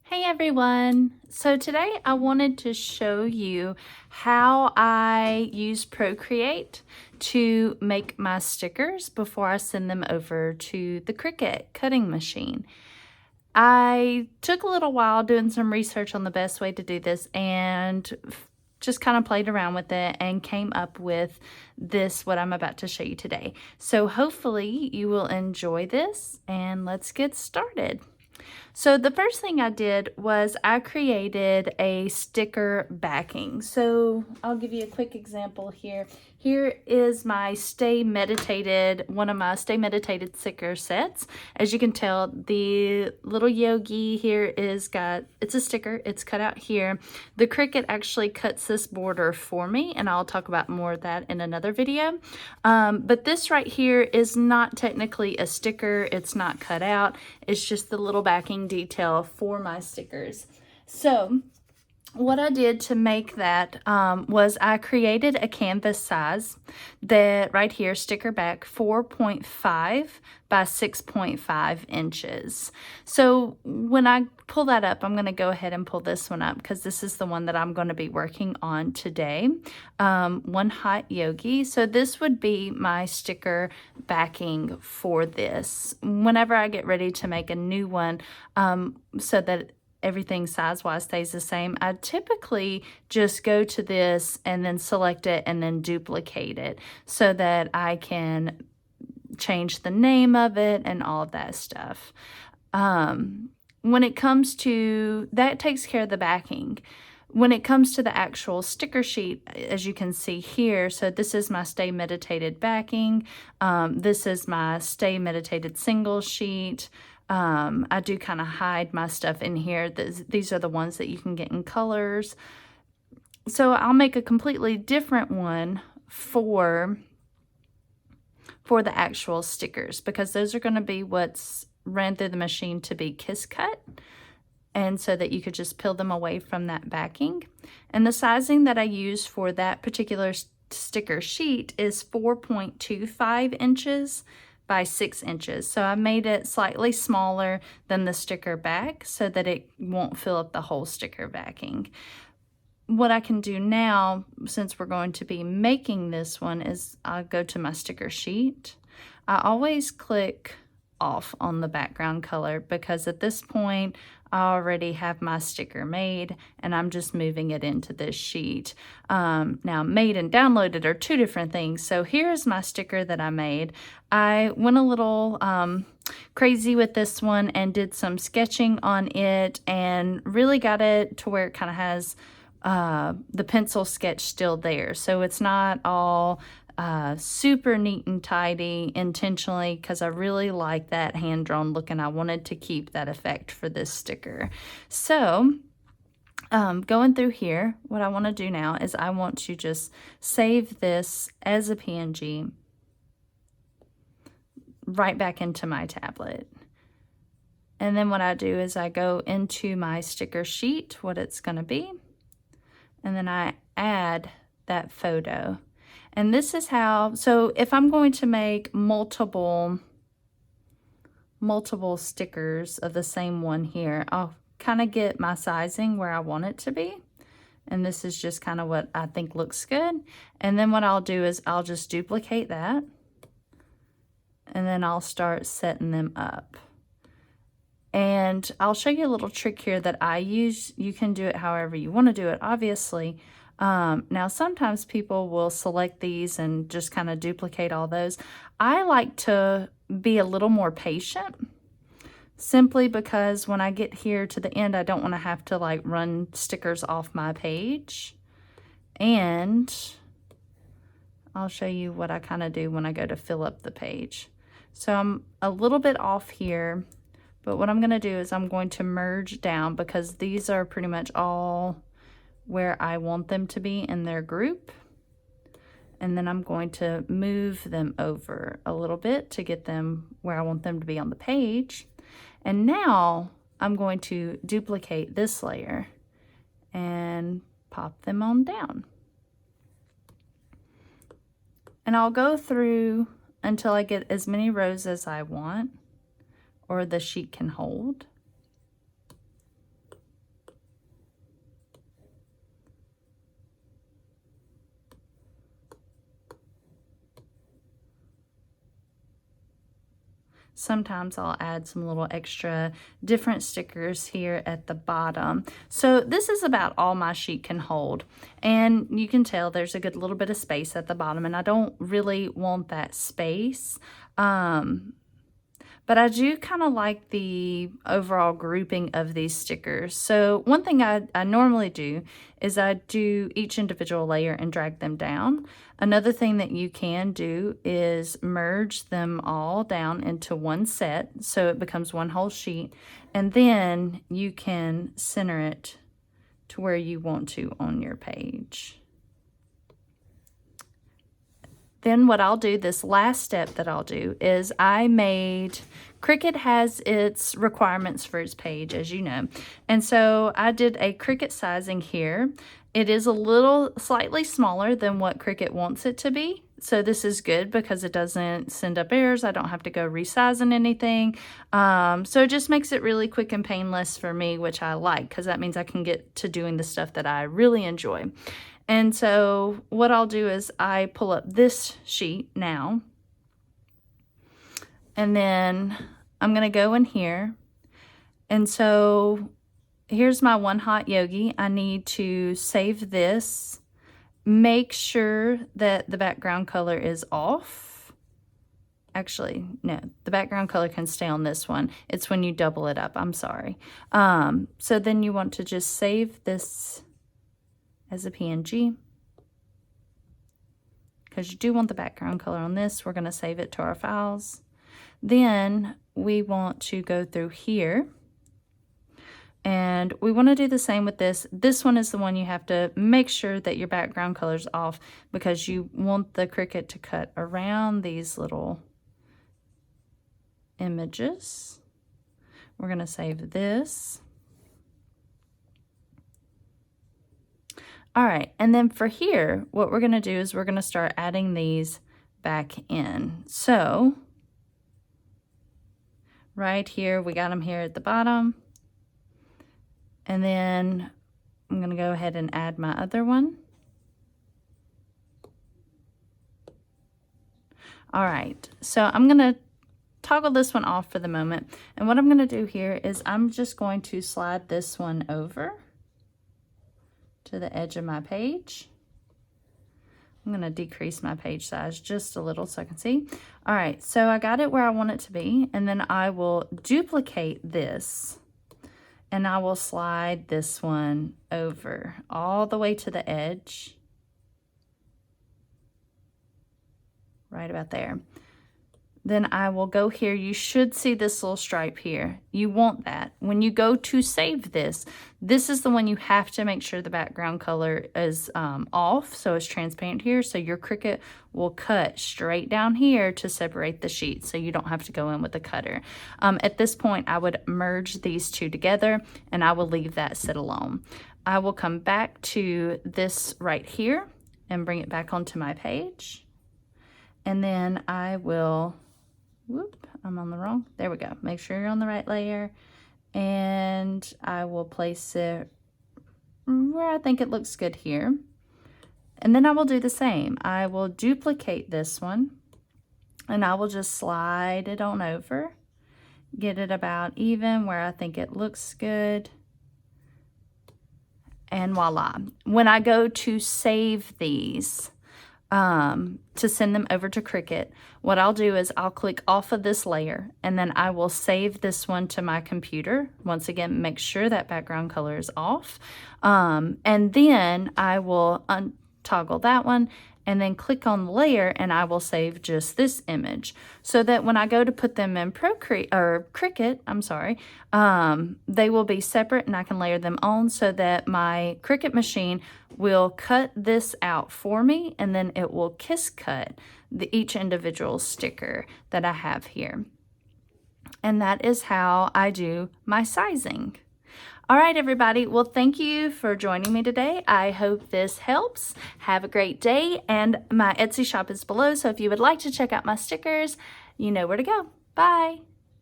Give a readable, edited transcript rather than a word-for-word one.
Hey everyone! So today I wanted to show you how I use Procreate to make my stickers before I send them over to the Cricut cutting machine. I took a little while doing some research on the best way to do this and just kind of played around with it and came up with what I'm about to show you today. So hopefully you will enjoy this, and let's get started. So the first thing I did was I created a sticker backing. So I'll give you a quick example here. Here is my one of my Stay Meditated sticker sets. As you can tell, the little yogi here it's a sticker, it's cut out here. The Cricut actually cuts this border for me, and I'll talk about more of that in another video. But this right here is not technically a sticker, it's not cut out, it's just the little backing detail for my stickers. So what I did to make that was I created a canvas size that right here, sticker back 4.5 by 6.5 inches. So when I pull that up, I'm going to go ahead and pull this one up because this is the one that I'm going to be working on today. One Hot Yogi. So this would be my sticker backing for this. Whenever I get ready to make a new one, so that everything size-wise stays the same, I typically just go to this and then select it and then duplicate it so that I can change the name of it and all of that stuff. When it comes to that, takes care of the backing. When it comes to the actual sticker sheet, as you can see here, so this is my Stay Meditated backing. This is my Stay Meditated single sheet. I do kind of hide my stuff in here. These are the ones that you can get in colors. So I'll make a completely different one for the actual stickers, because those are going to be what's ran through the machine to be kiss cut, and so that you could just peel them away from that backing. And the sizing that I use for that particular sticker sheet is 4.25 inches by 6 inches. So I made it slightly smaller than the sticker back so that it won't fill up the whole sticker backing. What I can do now, since we're going to be making this one, is I'll go to my sticker sheet. I always click off on the background color because at this point I already have my sticker made and I'm just moving it into this sheet. Now, made and downloaded are two different things. So here's my sticker that I made. I went a little crazy with this one and did some sketching on it and really got it to where it kind of has the pencil sketch still there. So it's not all super neat and tidy intentionally, because I really like that hand-drawn look and I wanted to keep that effect for this sticker. So going through here, what I want to do now is I want to just save this as a PNG right back into my tablet. And then what I do is I go into my sticker sheet, what it's going to be, and then I add that photo. And this is how, so if I'm going to make multiple stickers of the same one here, I'll kind of get my sizing where I want it to be. And this is just kind of what I think looks good. And then what I'll do is I'll just duplicate that. And then I'll start setting them up. And I'll show you a little trick here that I use. You can do it however you want to do it, obviously. Now, sometimes people will select these and just kind of duplicate all those. I like to be a little more patient, simply because when I get here to the end, I don't want to have to like run stickers off my page. And I'll show you what I kind of do when I go to fill up the page. So I'm a little bit off here, but what I'm going to do is I'm going to merge down, because these are pretty much all where I want them to be in their group. And then I'm going to move them over a little bit to get them where I want them to be on the page. And now I'm going to duplicate this layer and pop them on down. And I'll go through until I get as many rows as I want, or the sheet can hold. Sometimes I'll add some little extra different stickers here at the bottom. So this is about all my sheet can hold. And you can tell there's a good little bit of space at the bottom, and I don't really want that space. But I do kind of like the overall grouping of these stickers. So one thing I normally do is I do each individual layer and drag them down. Another thing that you can do is merge them all down into one set so it becomes one whole sheet. And then you can center it to where you want to on your page. Then what I'll do, this last step that I'll do, is Cricut has its requirements for its page, as you know. And so I did a Cricut sizing here. It is a little slightly smaller than what Cricut wants it to be. So this is good because it doesn't send up errors. I don't have to go resizing anything. So it just makes it really quick and painless for me, which I like, because that means I can get to doing the stuff that I really enjoy. And so what I'll do is I pull up this sheet now, and then I'm going to go in here. And so here's my One Hot Yogi. I need to save this. Make sure that the background color is off. Actually, no, the background color can stay on this one. It's when you double it up. I'm sorry. So then you want to just save this as a PNG, because you do want the background color on this. We're going to save it to our files. Then we want to go through here, and we want to do the same with this. This one is the one you have to make sure that your background color is off, because you want the Cricut to cut around these little images. We're going to save this. All right, and then for here, what we're going to do is we're going to start adding these back in. So right here, we got them here at the bottom. And then I'm going to go ahead and add my other one. All right, so I'm going to toggle this one off for the moment. And what I'm going to do here is I'm just going to slide this one over to the edge of my page. I'm going to decrease my page size just a little so I can see. All right, so I got it where I want it to be, and then I will duplicate this, and I will slide this one over all the way to the edge, right about there. Then I will go here. You should see this little stripe here. You want that. When you go to save this, this is the one you have to make sure the background color is off, so it's transparent here, so your Cricut will cut straight down here to separate the sheets, so you don't have to go in with a cutter. At this point, I would merge these two together, and I will leave that sit alone. I will come back to this right here and bring it back onto my page, and then I will... Whoop, I'm on the wrong. There we go. Make sure you're on the right layer. And I will place it where I think it looks good here. And then I will do the same. I will duplicate this one, and I will just slide it on over. Get it about even where I think it looks good. And voila. When I go to save these, to send them over to Cricut, what I'll do is I'll click off of this layer, and then I will save this one to my computer. Once again, make sure that background color is off. And then I will untoggle that one, and then click on the layer, and I will save just this image, so that when I go to put them in Cricut, I'm sorry, they will be separate, and I can layer them on, so that my Cricut machine will cut this out for me, and then it will kiss cut each individual sticker that I have here. And that is how I do my sizing. All right, everybody. Well, thank you for joining me today. I hope this helps. Have a great day. And my Etsy shop is below, so if you would like to check out my stickers, you know where to go. Bye.